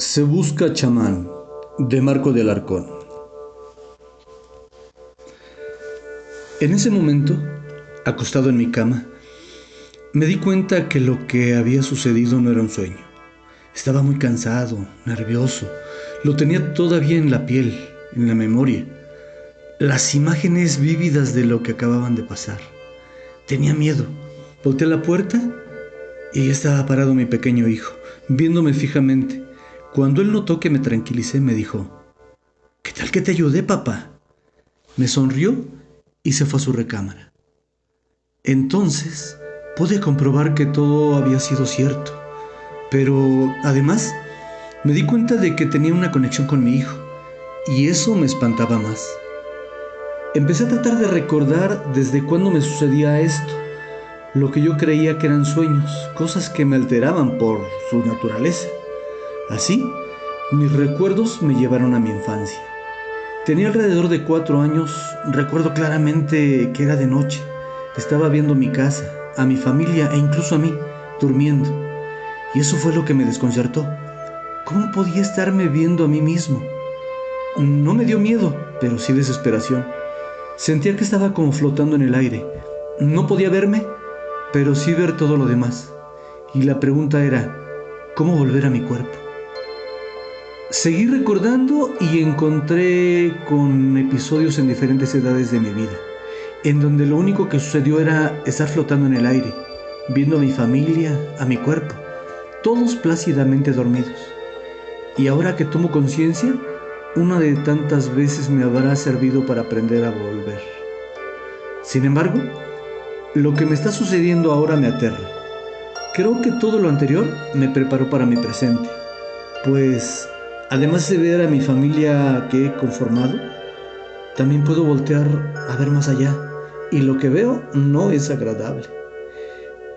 Se busca chamán, de Marco de Alarcón. En ese momento, acostado en mi cama, me di cuenta que lo que había sucedido no era un sueño. Estaba muy cansado, nervioso. Lo tenía todavía en la piel, en la memoria. Las imágenes vívidas de lo que acababan de pasar. Tenía miedo. Volteé a la puerta y estaba parado mi pequeño hijo, viéndome fijamente. Cuando él notó que me tranquilicé, me dijo: ¿Qué tal que te ayudé, papá? Me sonrió y se fue a su recámara. Entonces pude comprobar que todo había sido cierto, pero además me di cuenta de que tenía una conexión con mi hijo, y eso me espantaba más. Empecé a tratar de recordar desde cuándo me sucedía esto, lo que yo creía que eran sueños, cosas que me alteraban por su naturaleza. Así, mis recuerdos me llevaron a mi infancia. Tenía alrededor de 4 años. Recuerdo claramente que era de noche. Estaba viendo mi casa, a mi familia e incluso a mí, durmiendo. Y eso fue lo que me desconcertó. ¿Cómo podía estarme viendo a mí mismo? No me dio miedo, pero sí desesperación. Sentía que estaba como flotando en el aire. No podía verme, pero sí ver todo lo demás. Y la pregunta era: ¿cómo volver a mi cuerpo? Seguí recordando y encontré con episodios en diferentes edades de mi vida, en donde lo único que sucedió era estar flotando en el aire, viendo a mi familia, a mi cuerpo, todos plácidamente dormidos. Y ahora que tomo conciencia, una de tantas veces me habrá servido para aprender a volver. Sin embargo, lo que me está sucediendo ahora me aterra. Creo que todo lo anterior me preparó para mi presente, pues además de ver a mi familia que he conformado, también puedo voltear a ver más allá, y lo que veo no es agradable.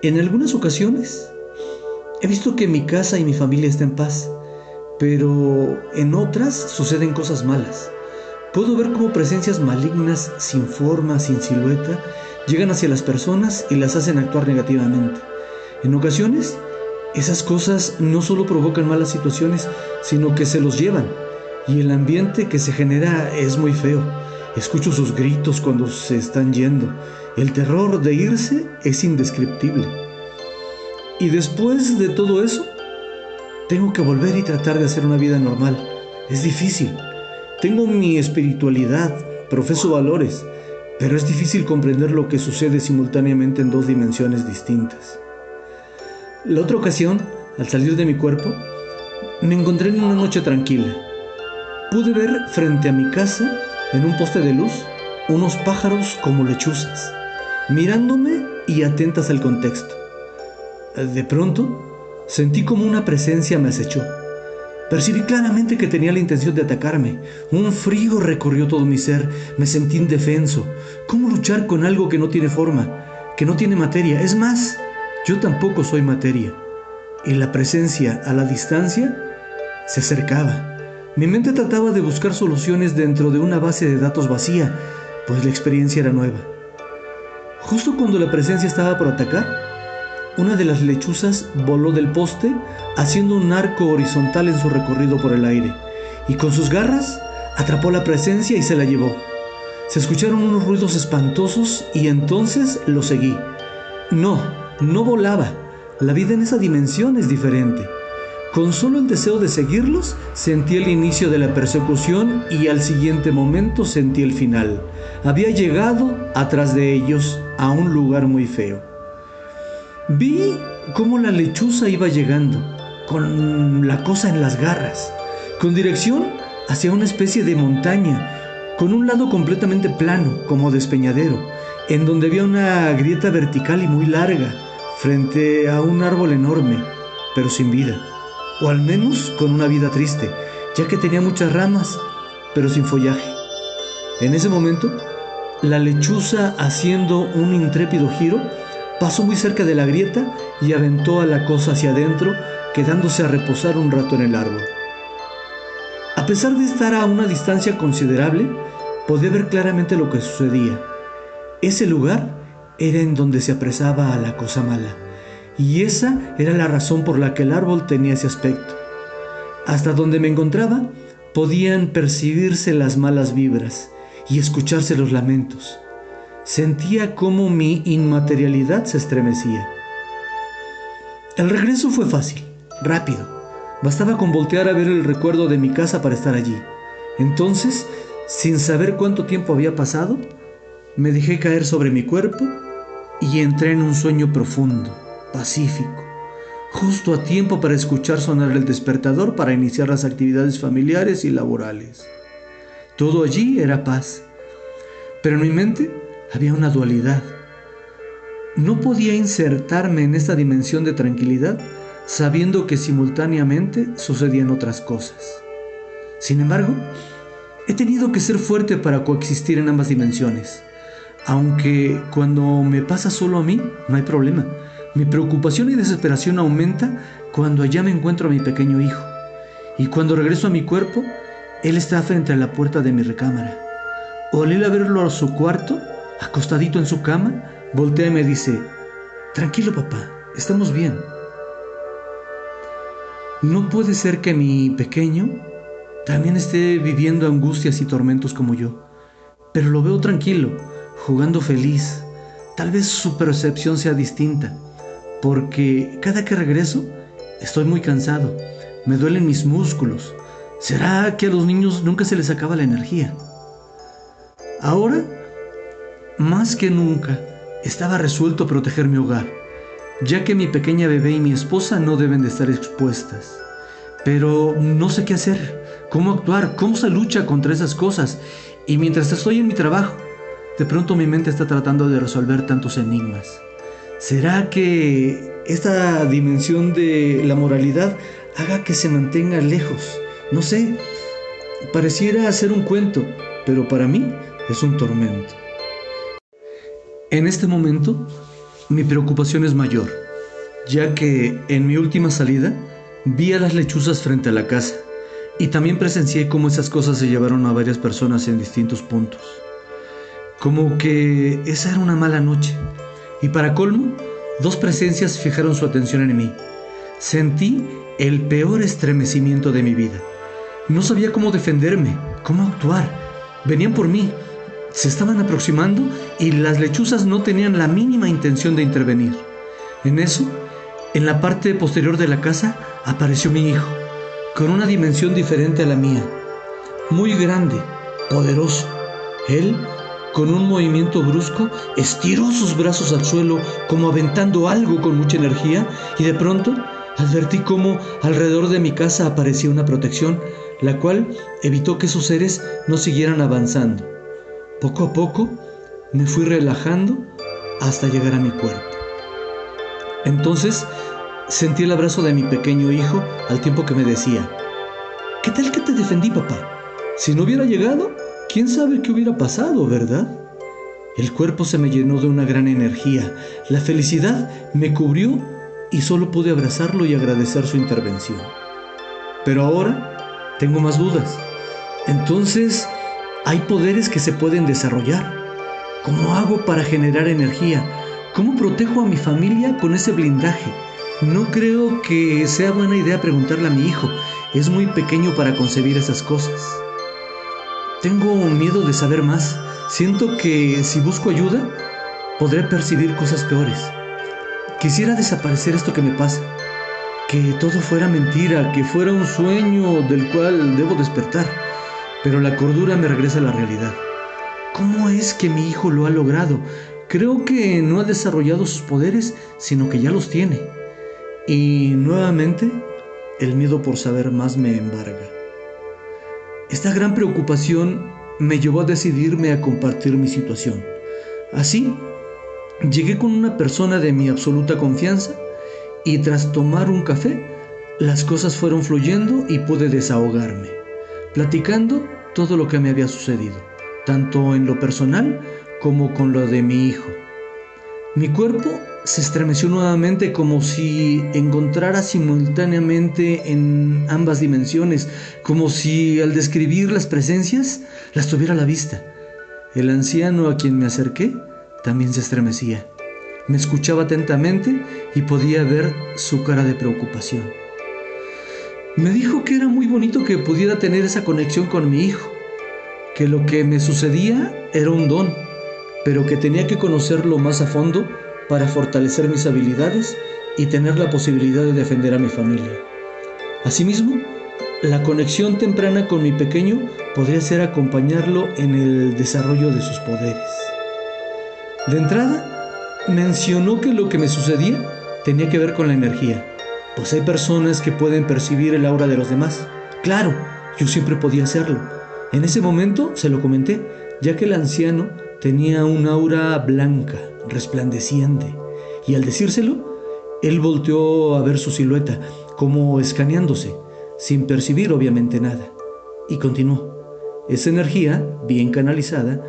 En algunas ocasiones he visto que mi casa y mi familia están en paz, pero en otras suceden cosas malas. Puedo ver cómo presencias malignas, sin forma, sin silueta, llegan hacia las personas y las hacen actuar negativamente. En ocasiones, esas cosas no solo provocan malas situaciones, sino que se los llevan, y el ambiente que se genera es muy feo. Escucho sus gritos cuando se están yendo. El terror de irse es indescriptible. Y después de todo eso, tengo que volver y tratar de hacer una vida normal. Es difícil. Tengo mi espiritualidad, profeso valores, pero es difícil comprender lo que sucede simultáneamente en dos dimensiones distintas. La otra ocasión, al salir de mi cuerpo, me encontré en una noche tranquila. Pude ver frente a mi casa, en un poste de luz, unos pájaros como lechuzas, mirándome y atentas al contexto. De pronto, sentí como una presencia me acechó. Percibí claramente que tenía la intención de atacarme. Un frío recorrió todo mi ser. Me sentí indefenso. ¿Cómo luchar con algo que no tiene forma, que no tiene materia? Es más, yo tampoco soy materia. Y la presencia a la distancia se acercaba. Mi mente trataba de buscar soluciones dentro de una base de datos vacía, pues la experiencia era nueva. Justo cuando la presencia estaba por atacar, una de las lechuzas voló del poste, haciendo un arco horizontal en su recorrido por el aire, y con sus garras atrapó la presencia y se la llevó. Se escucharon unos ruidos espantosos y entonces lo seguí. No volaba. La vida en esa dimensión es diferente. Con solo el deseo de seguirlos, sentí el inicio de la persecución y al siguiente momento sentí el final. Había llegado atrás de ellos a un lugar muy feo. Vi cómo la lechuza iba llegando, con la cosa en las garras, con dirección hacia una especie de montaña, con un lado completamente plano, como despeñadero, en donde había una grieta vertical y muy larga, frente a un árbol enorme, pero sin vida, o al menos con una vida triste, ya que tenía muchas ramas, pero sin follaje. En ese momento, la lechuza, haciendo un intrépido giro, pasó muy cerca de la grieta y aventó a la cosa hacia adentro, quedándose a reposar un rato en el árbol. A pesar de estar a una distancia considerable, podía ver claramente lo que sucedía. Ese lugar era en donde se apresaba a la cosa mala, y esa era la razón por la que el árbol tenía ese aspecto. Hasta donde me encontraba, podían percibirse las malas vibras y escucharse los lamentos. Sentía cómo mi inmaterialidad se estremecía. El regreso fue fácil, rápido. Bastaba con voltear a ver el recuerdo de mi casa para estar allí. Entonces, sin saber cuánto tiempo había pasado, me dejé caer sobre mi cuerpo y entré en un sueño profundo, pacífico, justo a tiempo para escuchar sonar el despertador para iniciar las actividades familiares y laborales. Todo allí era paz, pero en mi mente había una dualidad. No podía insertarme en esta dimensión de tranquilidad sabiendo que simultáneamente sucedían otras cosas. Sin embargo, he tenido que ser fuerte para coexistir en ambas dimensiones. Aunque cuando me pasa solo a mí, no hay problema. Mi preocupación y desesperación aumenta cuando allá me encuentro a mi pequeño hijo. Y cuando regreso a mi cuerpo, él está frente a la puerta de mi recámara. O al ir a verlo a su cuarto, acostadito en su cama, voltea y me dice: tranquilo papá, estamos bien. No puede ser que mi pequeño también esté viviendo angustias y tormentos como yo, pero lo veo tranquilo, jugando feliz. Tal vez su percepción sea distinta, porque cada que regreso estoy muy cansado, me duelen mis músculos. ¿Será que a los niños nunca se les acaba la energía? Ahora, más que nunca, estaba resuelto a proteger mi hogar, ya que mi pequeña bebé y mi esposa no deben de estar expuestas. Pero no sé qué hacer, cómo actuar, cómo se lucha contra esas cosas. Y mientras estoy en mi trabajo, de pronto mi mente está tratando de resolver tantos enigmas. ¿Será que esta dimensión de la moralidad haga que se mantenga lejos? No sé, pareciera ser un cuento, pero para mí es un tormento. En este momento, mi preocupación es mayor, ya que en mi última salida vi a las lechuzas frente a la casa y también presencié cómo esas cosas se llevaron a varias personas en distintos puntos. Como que esa era una mala noche. Y para colmo, dos presencias fijaron su atención en mí. Sentí el peor estremecimiento de mi vida. No sabía cómo defenderme, cómo actuar. Venían por mí, se estaban aproximando y las lechuzas no tenían la mínima intención de intervenir. En eso, en la parte posterior de la casa, apareció mi hijo, con una dimensión diferente a la mía. Muy grande, poderoso. Él, con un movimiento brusco, estiró sus brazos al suelo como aventando algo con mucha energía y de pronto advertí cómo alrededor de mi casa aparecía una protección, la cual evitó que esos seres no siguieran avanzando. Poco a poco me fui relajando hasta llegar a mi cuerpo. Entonces sentí el abrazo de mi pequeño hijo al tiempo que me decía: ¿qué tal que te defendí, papá? Si no hubiera llegado, quién sabe qué hubiera pasado, ¿verdad? El cuerpo se me llenó de una gran energía. La felicidad me cubrió y solo pude abrazarlo y agradecer su intervención. Pero ahora tengo más dudas. Entonces, hay poderes que se pueden desarrollar. ¿Cómo hago para generar energía? ¿Cómo protejo a mi familia con ese blindaje? No creo que sea buena idea preguntarle a mi hijo. Es muy pequeño para concebir esas cosas. Tengo miedo de saber más. Siento que si busco ayuda, podré percibir cosas peores. Quisiera desaparecer esto que me pasa. Que todo fuera mentira, que fuera un sueño del cual debo despertar. Pero la cordura me regresa a la realidad. ¿Cómo es que mi hijo lo ha logrado? Creo que no ha desarrollado sus poderes, sino que ya los tiene. Y nuevamente, el miedo por saber más me embarga. Esta gran preocupación me llevó a decidirme a compartir mi situación. Así, llegué con una persona de mi absoluta confianza y tras tomar un café, las cosas fueron fluyendo y pude desahogarme, platicando todo lo que me había sucedido, tanto en lo personal como con lo de mi hijo. Mi cuerpo se estremeció nuevamente como si encontrara simultáneamente en ambas dimensiones, como si al describir las presencias las tuviera a la vista. El anciano a quien me acerqué también se estremecía. Me escuchaba atentamente y podía ver su cara de preocupación. Me dijo que era muy bonito que pudiera tener esa conexión con mi hijo, que lo que me sucedía era un don, pero que tenía que conocerlo más a fondo para fortalecer mis habilidades y tener la posibilidad de defender a mi familia. Asimismo, la conexión temprana con mi pequeño podría ser acompañarlo en el desarrollo de sus poderes. De entrada, mencionó que lo que me sucedía tenía que ver con la energía, pues hay personas que pueden percibir el aura de los demás. Claro, yo siempre podía hacerlo. En ese momento se lo comenté, ya que el anciano tenía un aura blanca, resplandeciente, y al decírselo, él volteó a ver su silueta, como escaneándose, sin percibir obviamente nada, y continuó. Esa energía, bien canalizada,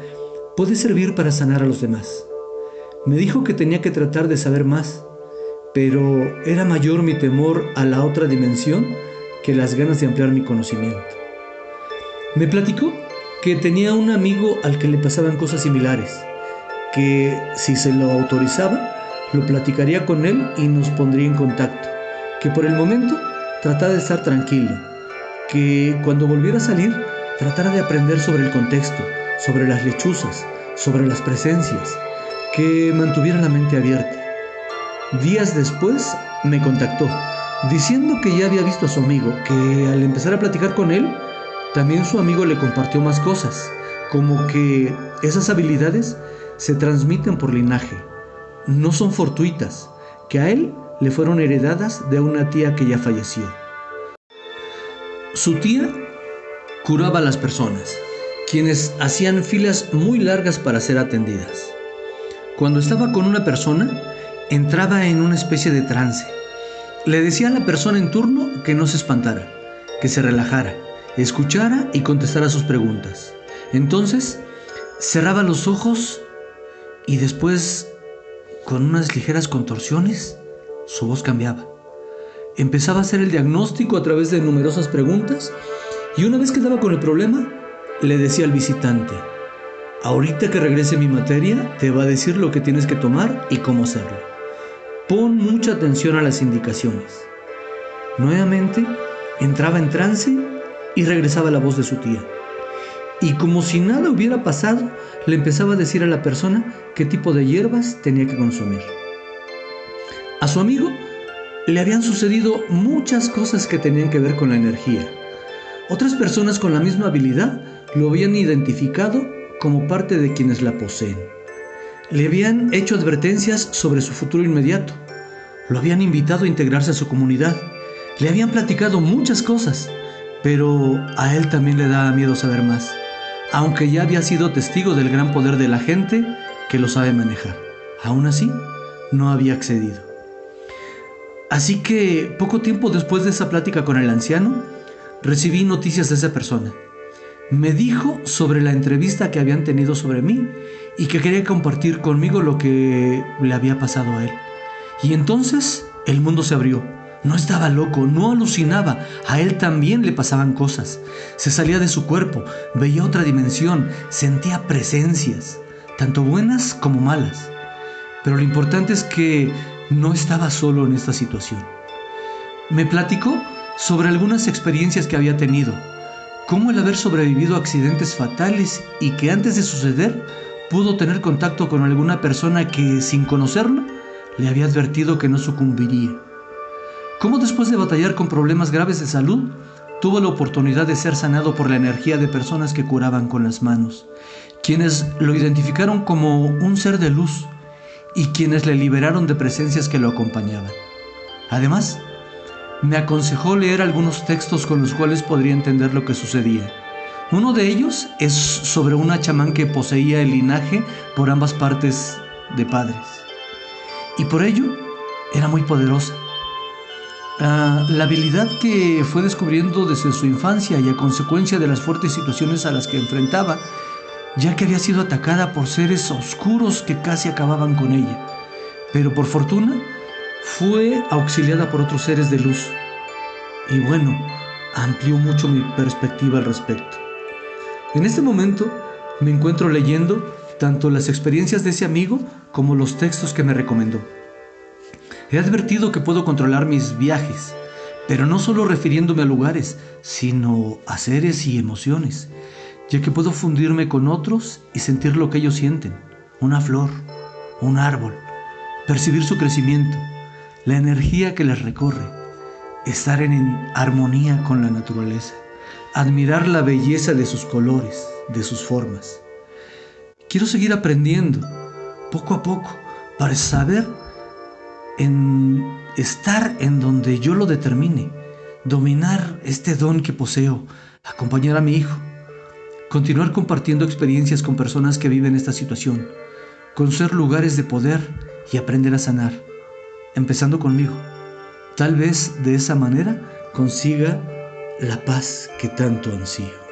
puede servir para sanar a los demás. Me dijo que tenía que tratar de saber más, pero era mayor mi temor a la otra dimensión que las ganas de ampliar mi conocimiento. Me platicó que tenía un amigo al que le pasaban cosas similares, que si se lo autorizaba, lo platicaría con él y nos pondría en contacto, que por el momento tratara de estar tranquilo, que cuando volviera a salir tratara de aprender sobre el contexto, sobre las lechuzas, sobre las presencias, que mantuviera la mente abierta. Días después me contactó, diciendo que ya había visto a su amigo, que al empezar a platicar con él, también su amigo le compartió más cosas, como que esas habilidades se transmiten por linaje, no son fortuitas, que a él le fueron heredadas de una tía que ya falleció. Su tía curaba a las personas, quienes hacían filas muy largas para ser atendidas. Cuando estaba con una persona, entraba en una especie de trance. Le decía a la persona en turno que no se espantara, que se relajara, escuchara y contestara sus preguntas. Entonces, cerraba los ojos y después, con unas ligeras contorsiones, su voz cambiaba. Empezaba a hacer el diagnóstico a través de numerosas preguntas y una vez que daba con el problema, le decía al visitante: ahorita que regrese mi materia, te va a decir lo que tienes que tomar y cómo hacerlo. Pon mucha atención a las indicaciones. Nuevamente, entraba en trance y regresaba la voz de su tía. Y como si nada hubiera pasado, le empezaba a decir a la persona qué tipo de hierbas tenía que consumir. A su amigo le habían sucedido muchas cosas que tenían que ver con la energía. Otras personas con la misma habilidad lo habían identificado como parte de quienes la poseen. Le habían hecho advertencias sobre su futuro inmediato. Lo habían invitado a integrarse a su comunidad. Le habían platicado muchas cosas, pero a él también le daba miedo saber más, aunque ya había sido testigo del gran poder de la gente que lo sabe manejar. Aún así, no había accedido. Así que, poco tiempo después de esa plática con el anciano, recibí noticias de esa persona. Me dijo sobre la entrevista que habían tenido sobre mí y que quería compartir conmigo lo que le había pasado a él. Y entonces el mundo se abrió. No estaba loco, no alucinaba. A él también le pasaban cosas. Se salía de su cuerpo, veía otra dimensión, sentía presencias, tanto buenas como malas. Pero lo importante es que no estaba solo en esta situación. Me platicó sobre algunas experiencias que había tenido, cómo el haber sobrevivido a accidentes fatales y que antes de suceder pudo tener contacto con alguna persona que, sin conocerlo, le había advertido que no sucumbiría. Cómo después de batallar con problemas graves de salud, tuvo la oportunidad de ser sanado por la energía de personas que curaban con las manos, quienes lo identificaron como un ser de luz y quienes le liberaron de presencias que lo acompañaban. Además, me aconsejó leer algunos textos con los cuales podría entender lo que sucedía. Uno de ellos es sobre una chamán que poseía el linaje por ambas partes de padres, y por ello era muy poderosa. La habilidad que fue descubriendo desde su infancia y a consecuencia de las fuertes situaciones a las que enfrentaba, ya que había sido atacada por seres oscuros que casi acababan con ella, pero por fortuna fue auxiliada por otros seres de luz. Y bueno, amplió mucho mi perspectiva al respecto. En este momento me encuentro leyendo tanto las experiencias de ese amigo como los textos que me recomendó. He advertido que puedo controlar mis viajes, pero no solo refiriéndome a lugares, sino a seres y emociones, ya que puedo fundirme con otros y sentir lo que ellos sienten, una flor, un árbol, percibir su crecimiento, la energía que les recorre, estar en armonía con la naturaleza, admirar la belleza de sus colores, de sus formas. Quiero seguir aprendiendo, poco a poco, para saber estar en donde yo lo determine, dominar este don que poseo, acompañar a mi hijo, continuar compartiendo experiencias con personas que viven esta situación, conocer lugares de poder y aprender a sanar, empezando conmigo. Tal vez de esa manera consiga la paz que tanto ansío.